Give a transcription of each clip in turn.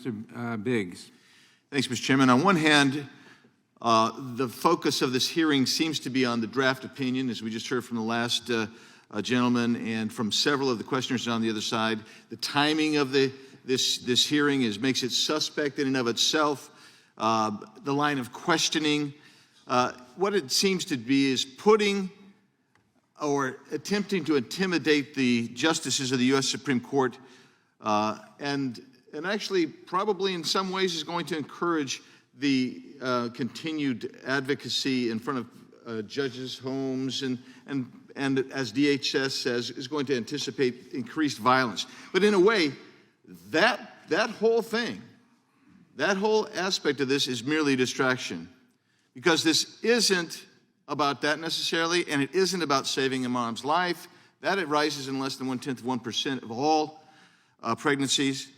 Mr. Biggs. Thanks, Mr. Chairman. On one hand, the focus of this hearing seems to be on the draft opinion, as we just heard from the last gentleman and from several of the questioners on the other side. The timing of this hearing makes it suspect in and of itself. The line of questioning, what it seems to be is putting or attempting to intimidate the justices of the U.S. Supreme Court, and actually probably in some ways is going to encourage the continued advocacy in front of judges' homes and as DHS says, is going to anticipate increased violence. But in a way, that whole thing, that whole aspect of this is merely a distraction, because this isn't about that necessarily, and it isn't about saving a mom's life. That it rises in less than 0.1% of all pregnancies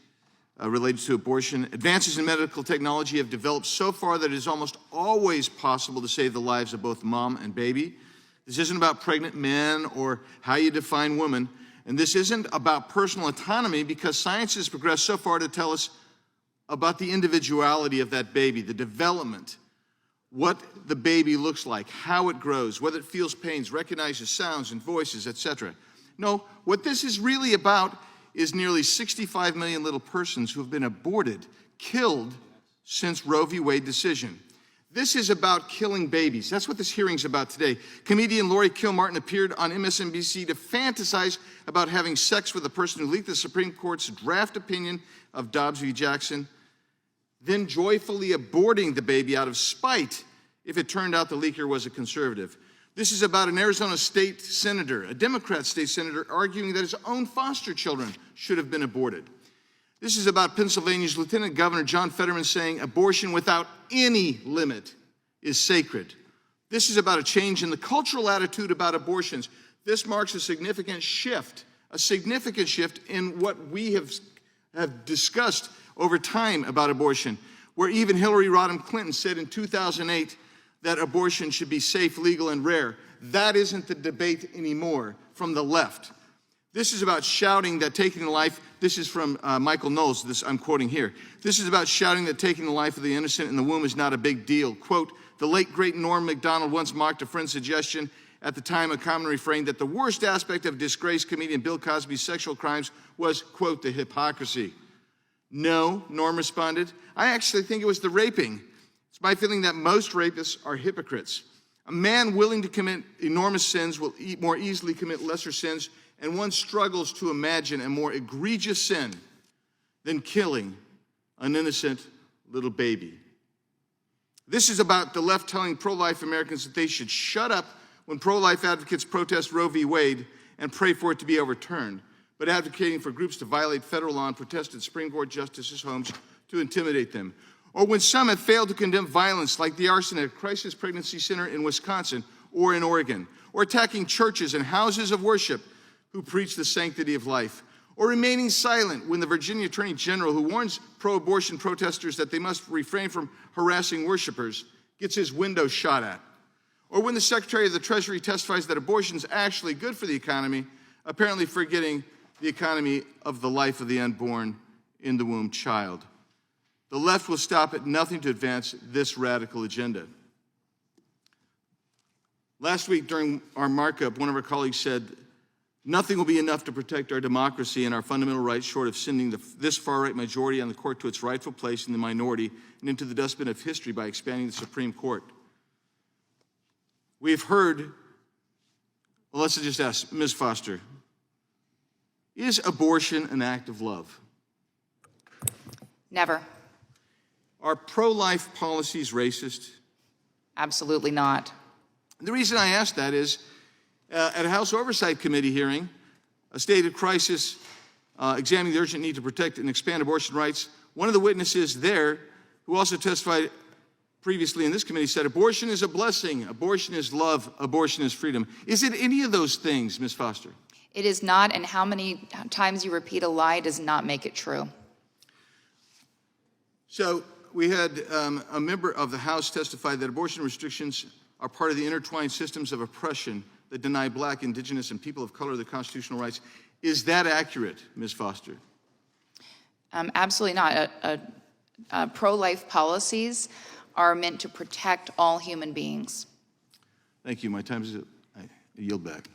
related to abortion. Advances in medical technology have developed so far that it is almost always possible to save the lives of both mom and baby. This isn't about pregnant men or how you define women, and this isn't about personal autonomy, because science has progressed so far to tell us about the individuality of that baby, the development, what the baby looks like, how it grows, whether it feels pains, recognizes sounds and voices, etc. No, what this is really about is nearly 65 million little persons who have been aborted, killed since Roe v. Wade decision. This is about killing babies. That's what this hearing's about today. Comedian Lori Kilmartin appeared on MSNBC to fantasize about having sex with the person who leaked the Supreme Court's draft opinion of Dobbs v. Jackson, then joyfully aborting the baby out of spite if it turned out the leaker was a conservative. This is about an Arizona state senator, a Democrat state senator, arguing that his own foster children should have been aborted. This is about Pennsylvania's Lieutenant Governor John Fetterman saying abortion without any limit is sacred. This is about a change in the cultural attitude about abortions. This marks a significant shift in what we have discussed over time about abortion, where even Hillary Rodham Clinton said in 2008 that abortion should be safe, legal, and rare. That isn't the debate anymore from the left. This is about shouting that taking the life, this is from Michael Knowles, this I'm quoting here. This is about shouting that taking the life of the innocent in the womb is not a big deal. Quote, the late great Norm Macdonald once mocked a friend's suggestion, at the time a common refrain, that the worst aspect of disgraced comedian Bill Cosby's sexual crimes was, quote, the hypocrisy. No, Norm responded, I actually think it was the raping. It's my feeling that most rapists are hypocrites. A man willing to commit enormous sins will more easily commit lesser sins, and one struggles to imagine a more egregious sin than killing an innocent little baby. This is about the left telling pro-life Americans that they should shut up when pro-life advocates protest Roe v. Wade and pray for it to be overturned, but advocating for groups to violate federal law and protest at Supreme Court justices' homes to intimidate them. Or when some have failed to condemn violence, like the arson at a crisis pregnancy center in Wisconsin or in Oregon, or attacking churches and houses of worship who preach the sanctity of life, or remaining silent when the Virginia Attorney General, who warns pro-abortion protesters that they must refrain from harassing worshipers, gets his window shot at, or when the Secretary of the Treasury testifies that abortion is actually good for the economy, apparently forgetting the economy of the life of the unborn in the womb child. The left will stop at nothing to advance this radical agenda. Last week during our markup, one of our colleagues said, nothing will be enough to protect our democracy and our fundamental rights short of sending this far-right majority on the court to its rightful place in the minority and into the dustbin of history by expanding the Supreme Court. We've heard, well, let's just ask Ms. Foster, is abortion an act of love? Never. Are pro-life policies racist? Absolutely not. The reason I ask that is, at a House Oversight Committee hearing, a state of crisis examining the urgent need to protect and expand abortion rights, one of the witnesses there, who also testified previously in this committee, said abortion is a blessing, abortion is love, abortion is freedom. Is it any of those things, Ms. Foster? It is not, and how many times you repeat a lie does not make it true. So we had a member of the House testify that abortion restrictions are part of the intertwined systems of oppression that deny Black, Indigenous, and people of color their constitutional rights. Is that accurate, Ms. Foster? Absolutely not. Pro-life policies are meant to protect all human beings. Thank you. My time is up. I yield back.